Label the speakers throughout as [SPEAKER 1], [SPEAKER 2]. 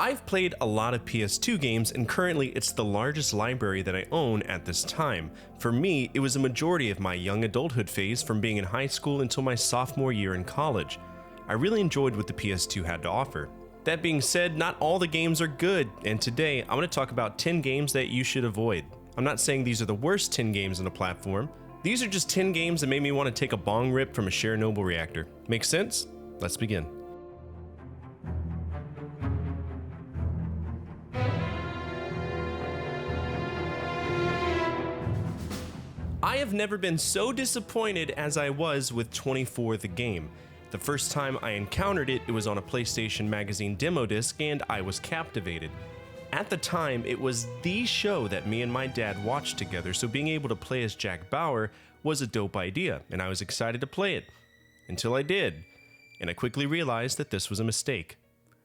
[SPEAKER 1] I've played a lot of PS2 games, and currently it's the largest library that I own at this time. For me, it was a majority of my young adulthood phase from being in high school until my sophomore year in college. I really enjoyed what the PS2 had to offer. That being said, not all the games are good, and today I'm going to talk about 10 games that you should avoid. I'm not saying these are the worst 10 games on a platform. These are just 10 games that made me want to take a bong rip from a Chernobyl reactor. Make sense? Let's begin. I have never been so disappointed as I was with 24 the game. The first time I encountered it, it was on a PlayStation Magazine demo disc, and I was captivated. At the time, it was the show that me and my dad watched together, so being able to play as Jack Bauer was a dope idea, and I was excited to play it. Until I did, and I quickly realized that this was a mistake.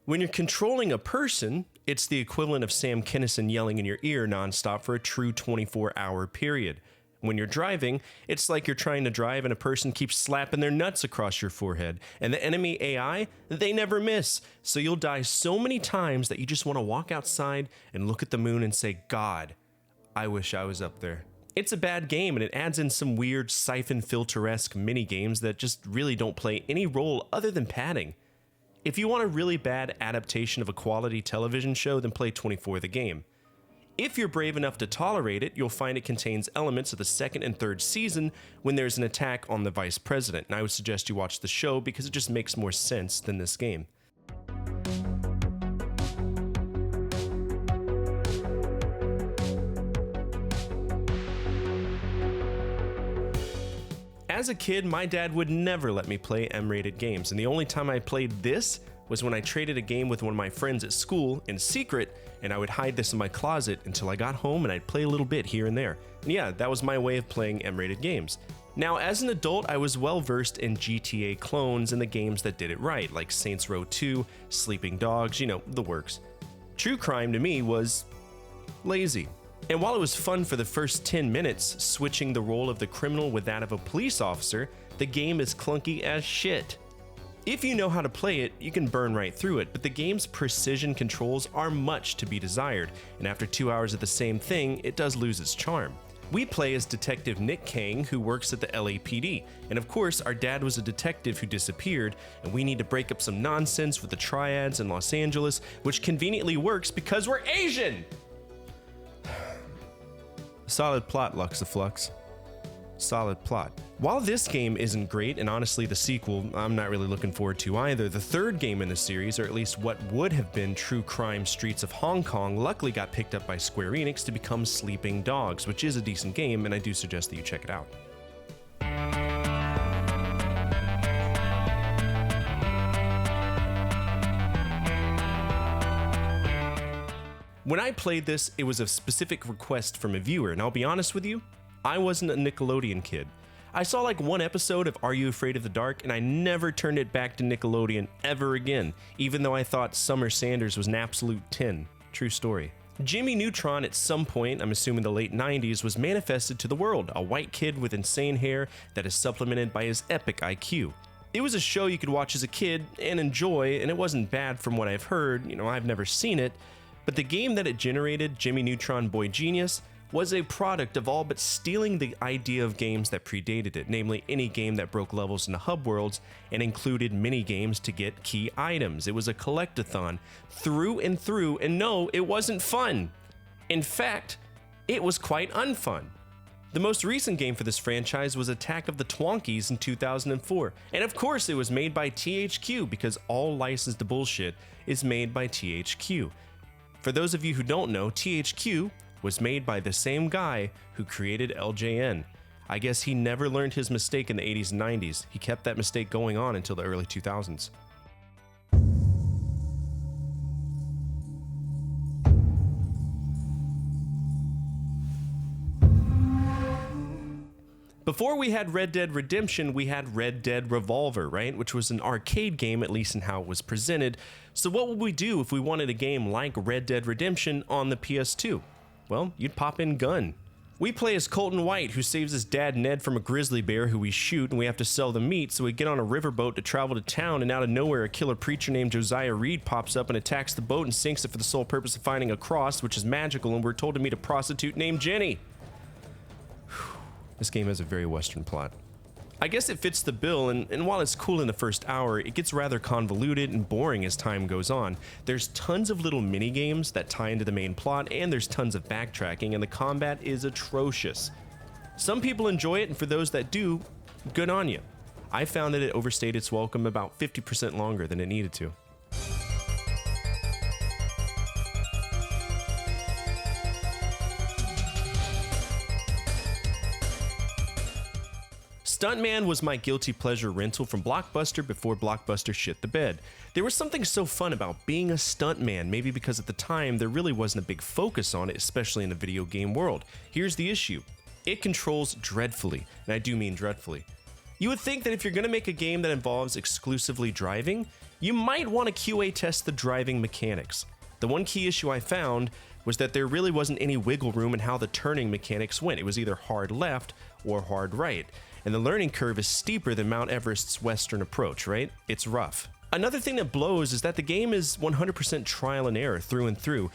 [SPEAKER 1] When you're controlling a person, it's the equivalent of Sam Kinison yelling in your ear nonstop for a true 24-hour period. When you're driving, it's like you're trying to drive and a person keeps slapping their nuts across your forehead. And the enemy AI, they never miss. So you'll die so many times that you just want to walk outside and look at the moon and say, God, I wish I was up there. It's a bad game, and it adds in some weird Siphon filter-esque mini-games that just really don't play any role other than padding. If you want a really bad adaptation of a quality television show, then play 24 the game. If you're brave enough to tolerate it, you'll find it contains elements of the second and third season when there's an attack on the vice president, and I would suggest you watch the show because it just makes more sense than this game. As a kid, my dad would never let me play M-rated games, and the only time I played this was when I traded a game with one of my friends at school in secret, and I would hide this in my closet until I got home and I'd play a little bit here and there. And yeah, that was my way of playing M-rated games. Now, as an adult, I was well versed in GTA clones and the games that did it right, like Saints Row 2, Sleeping Dogs, the works. True crime to me was lazy. And while it was fun for the first 10 minutes, switching the role of the criminal with that of a police officer, the game is clunky as shit. If you know how to play it, you can burn right through it, but the game's precision controls are much to be desired, and after 2 hours of the same thing, it does lose its charm. We play as Detective Nick Kang, who works at the LAPD, and of course, our dad was a detective who disappeared, and we need to break up some nonsense with the triads in Los Angeles, which conveniently works because we're Asian! Solid plot, Luxaflux. Solid plot. While this game isn't great, and honestly the sequel I'm not really looking forward to either, the third game in the series, or at least what would have been True Crime Streets of Hong Kong, luckily got picked up by Square Enix to become Sleeping Dogs, which is a decent game, and I do suggest that you check it out. When I played this, it was a specific request from a viewer, and I'll be honest with you, I wasn't a Nickelodeon kid. I saw like one episode of Are You Afraid of the Dark, and I never turned it back to Nickelodeon ever again, even though I thought Summer Sanders was an absolute 10. True story. Jimmy Neutron at some point, I'm assuming the late 90s, was manifested to the world, a white kid with insane hair that is supplemented by his epic IQ. It was a show you could watch as a kid and enjoy, and it wasn't bad from what I've heard, I've never seen it, but the game that it generated, Jimmy Neutron Boy Genius, was a product of all but stealing the idea of games that predated it, namely any game that broke levels into hub worlds and included mini-games to get key items. It was a collectathon through and through, and no, it wasn't fun. In fact, it was quite unfun. The most recent game for this franchise was Attack of the Twonkies in 2004, and of course it was made by THQ because all licensed bullshit is made by THQ. For those of you who don't know, THQ was made by the same guy who created LJN. I guess he never learned his mistake in the 80s and 90s. He kept that mistake going on until the early 2000s. Before we had Red Dead Redemption, we had Red Dead Revolver, right? Which was an arcade game, at least in how it was presented. So what would we do if we wanted a game like Red Dead Redemption on the PS2? Well, you'd pop in Gun. We play as Colton White, who saves his dad Ned from a grizzly bear who we shoot, and we have to sell the meat, so we get on a riverboat to travel to town, and out of nowhere a killer preacher named Josiah Reed pops up and attacks the boat and sinks it for the sole purpose of finding a cross, which is magical, and we're told to meet a prostitute named Jenny. This game has a very Western plot. I guess it fits the bill, and while it's cool in the first hour, it gets rather convoluted and boring as time goes on. There's tons of little mini-games that tie into the main plot, and there's tons of backtracking, and the combat is atrocious. Some people enjoy it, and for those that do, good on you. I found that it overstayed its welcome about 50% longer than it needed to. Stuntman was my guilty pleasure rental from Blockbuster before Blockbuster shit the bed. There was something so fun about being a stuntman, maybe because at the time there really wasn't a big focus on it, especially in the video game world. Here's the issue. It controls dreadfully, and I do mean dreadfully. You would think that if you're going to make a game that involves exclusively driving, you might want to QA test the driving mechanics. The one key issue I found was that there really wasn't any wiggle room in how the turning mechanics went. It was either hard left or hard right. And the learning curve is steeper than Mount Everest's Western approach, right? It's rough. Another thing that blows is that the game is 100% trial and error through and through.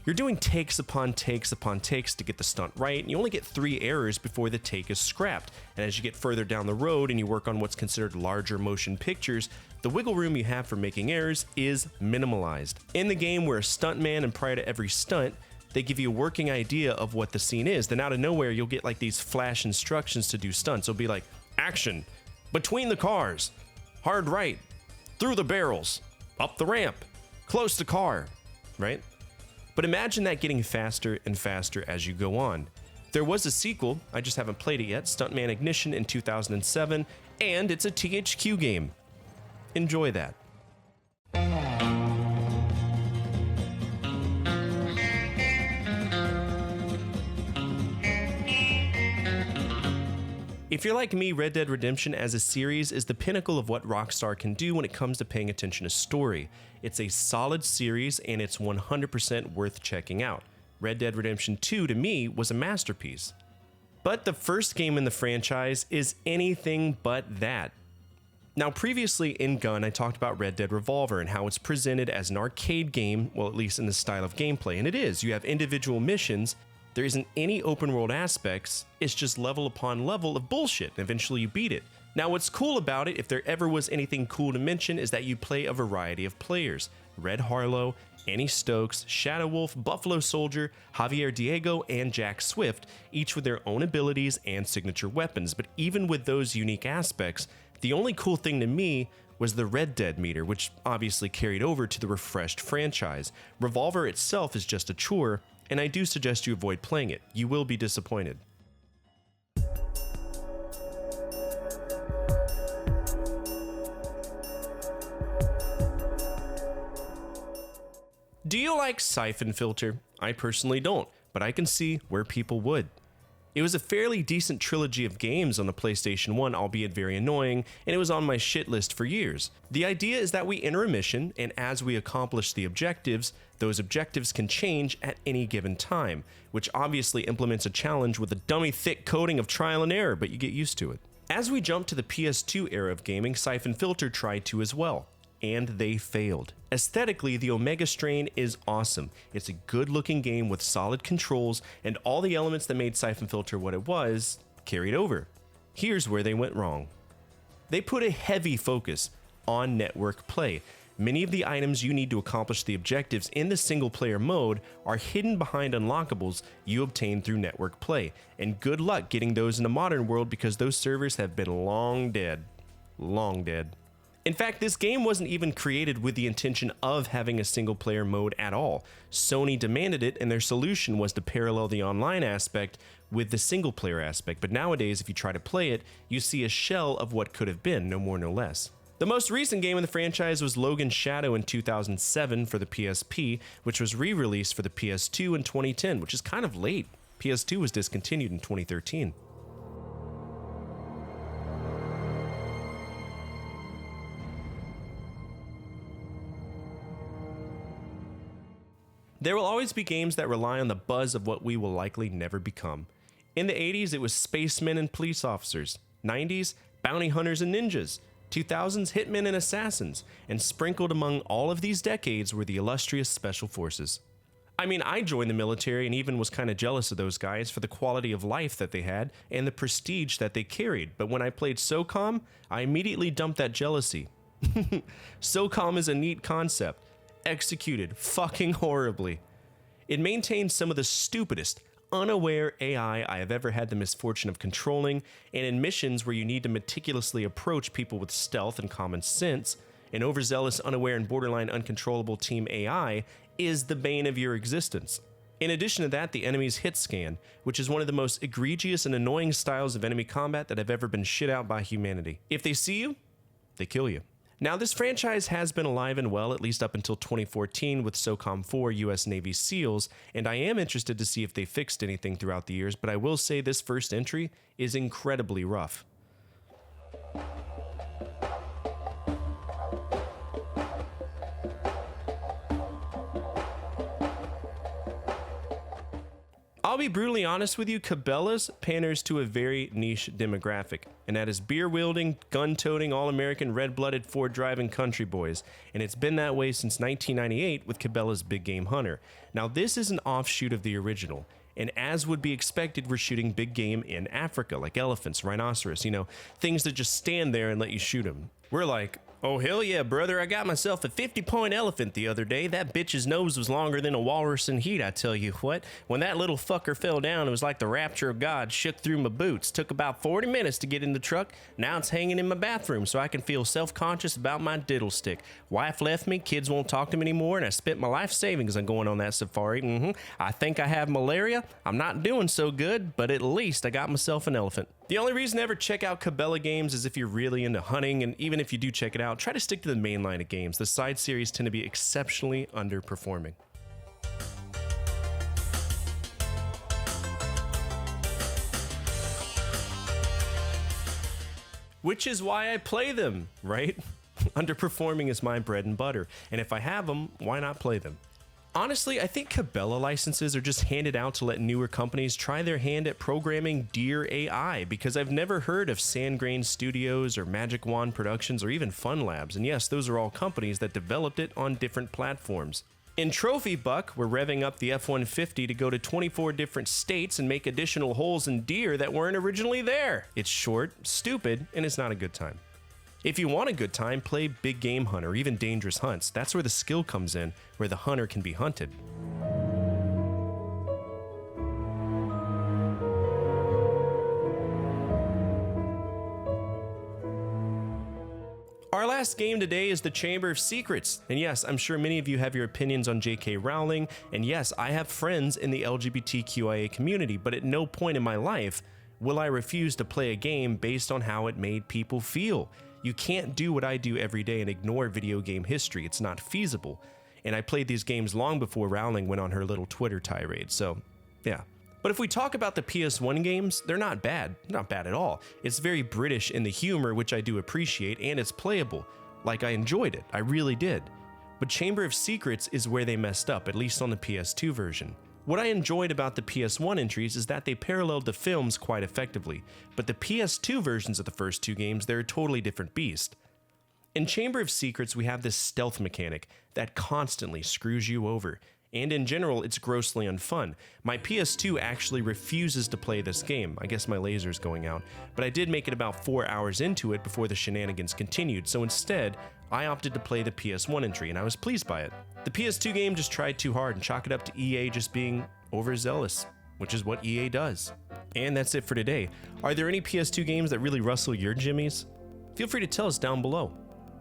[SPEAKER 1] You're doing takes upon takes upon takes to get the stunt right, and you only get 3 errors before the take is scrapped. And as you get further down the road and you work on what's considered larger motion pictures, the wiggle room you have for making errors is minimalized. In the game, we're a stuntman, and prior to every stunt, they give you a working idea of what the scene is. Then out of nowhere, you'll get like these flash instructions to do stunts. It'll be like, action, between the cars, hard right, through the barrels, up the ramp, close to car, right? But imagine that getting faster and faster as you go on. There was a sequel, I just haven't played it yet, Stuntman Ignition in 2007, and it's a THQ game. Enjoy that. If you're like me, Red Dead Redemption as a series is the pinnacle of what Rockstar can do when it comes to paying attention to story. It's a solid series, and it's 100% worth checking out. Red Dead Redemption 2 to me was a masterpiece. But the first game in the franchise is anything but that. Now previously in Gun, I talked about Red Dead Revolver and how it's presented as an arcade game, well at least in the style of gameplay, and it is. You have individual missions. There isn't any open world aspects, it's just level upon level of bullshit, and eventually you beat it. Now what's cool about it, if there ever was anything cool to mention, is that you play a variety of players. Red Harlow, Annie Stokes, Shadow Wolf, Buffalo Soldier, Javier Diego, and Jack Swift, each with their own abilities and signature weapons. But even with those unique aspects, the only cool thing to me was the Red Dead meter, which obviously carried over to the refreshed franchise. Revolver itself is just a chore, and I do suggest you avoid playing it. You will be disappointed. Do you like Siphon Filter? I personally don't, but I can see where people would. It was a fairly decent trilogy of games on the PlayStation 1, albeit very annoying, and it was on my shit list for years. The idea is that we enter a mission, and as we accomplish the objectives, those objectives can change at any given time, which obviously implements a challenge with a dummy thick coating of trial and error, but you get used to it. As we jump to the PS2 era of gaming, Siphon Filter tried to as well, and they failed. Aesthetically, the Omega Strain is awesome. It's a good-looking game with solid controls, and all the elements that made Siphon Filter what it was carried over. Here's where they went wrong. They put a heavy focus on network play. Many of the items you need to accomplish the objectives in the single-player mode are hidden behind unlockables you obtain through network play, and good luck getting those in the modern world because those servers have been long dead. Long dead. In fact, this game wasn't even created with the intention of having a single-player mode at all. Sony demanded it, and their solution was to parallel the online aspect with the single-player aspect, but nowadays, if you try to play it, you see a shell of what could have been, no more no less. The most recent game in the franchise was Logan Shadow in 2007 for the PSP, which was re-released for the PS2 in 2010, which is kind of late. PS2 was discontinued in 2013. There will always be games that rely on the buzz of what we will likely never become. In the 80s, it was spacemen and police officers. 90s, bounty hunters and ninjas. 2000s, hitmen and assassins. And sprinkled among all of these decades were the illustrious special forces. I mean, I joined the military and even was kind of jealous of those guys for the quality of life that they had and the prestige that they carried. But when I played Socom, I immediately dumped that jealousy. Socom is a neat concept, executed fucking horribly. It maintains some of the stupidest, unaware AI I have ever had the misfortune of controlling, and in missions where you need to meticulously approach people with stealth and common sense, an overzealous, unaware, and borderline uncontrollable team AI is the bane of your existence. In addition to that, the enemy's hit scan, which is one of the most egregious and annoying styles of enemy combat that have ever been shit out by humanity. If they see you, they kill you. Now, this franchise has been alive and well at least up until 2014 with SOCOM 4 US Navy SEALs, and I am interested to see if they fixed anything throughout the years, but I will say this first entry is incredibly rough. I'll be brutally honest with you, Cabela's panders to a very niche demographic, and that is beer-wielding, gun-toting, all-American, red-blooded, Ford-driving country boys, and it's been that way since 1998 with Cabela's Big Game Hunter. Now, this is an offshoot of the original, and as would be expected, we're shooting big game in Africa, like elephants, rhinoceros, things that just stand there and let you shoot them. We're like, oh hell yeah, brother, I got myself a 50-point elephant the other day. That bitch's nose was longer than a walrus in heat, I tell you what. When that little fucker fell down, it was like the rapture of God shook through my boots. Took about 40 minutes to get in the truck. Now it's hanging in my bathroom so I can feel self-conscious about my diddle stick. Wife left me, kids won't talk to me anymore, and I spent my life savings on going on that safari. I think I have malaria. I'm not doing so good, but at least I got myself an elephant. The only reason to ever check out Cabela games is if you're really into hunting, and even if you do check it out, try to stick to the main line of games. The side series tend to be exceptionally underperforming. Which is why I play them, right? Underperforming is my bread and butter, and if I have them, why not play them? Honestly, I think Cabela licenses are just handed out to let newer companies try their hand at programming dear AI, because I've never heard of Sandgrain Studios or Magic Wand Productions or even Fun Labs, and yes, those are all companies that developed it on different platforms. In Trophy Buck, we're revving up the F-150 to go to 24 different states and make additional holes in deer that weren't originally there. It's short, stupid, and it's not a good time. If you want a good time, play Big Game Hunt or even Dangerous Hunts. That's where the skill comes in, where the hunter can be hunted. Our last game today is the Chamber of Secrets, and yes, I'm sure many of you have your opinions on J.K. Rowling, and yes, I have friends in the LGBTQIA community, but at no point in my life will I refuse to play a game based on how it made people feel. You can't do what I do every day and ignore video game history. It's not feasible. And I played these games long before Rowling went on her little Twitter tirade, so yeah. But if we talk about the PS1 games, they're not bad. Not bad at all. It's very British in the humor, which I do appreciate, and it's playable. Like, I enjoyed it. I really did. But Chamber of Secrets is where they messed up, at least on the PS2 version. What I enjoyed about the PS1 entries is that they paralleled the films quite effectively, but the PS2 versions of the first two games, they're a totally different beast. In Chamber of Secrets, we have this stealth mechanic that constantly screws you over, and in general, it's grossly unfun. My PS2 actually refuses to play this game. I guess my laser's going out, but I did make it about 4 hours into it before the shenanigans continued, so instead, I opted to play the PS1 entry, and I was pleased by it. The PS2 game just tried too hard and chalk it up to EA just being overzealous, which is what EA does. And that's it for today. Are there any PS2 games that really rustle your jimmies? Feel free to tell us down below.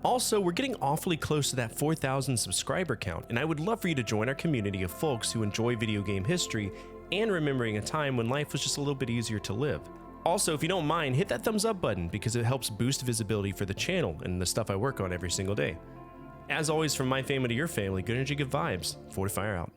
[SPEAKER 1] Also, we're getting awfully close to that 4,000 subscriber count, and I would love for you to join our community of folks who enjoy video game history and remembering a time when life was just a little bit easier to live. Also, if you don't mind, hit that thumbs up button because it helps boost visibility for the channel and the stuff I work on every single day. As always, from my family to your family, good energy, good vibes. Fortefyre out.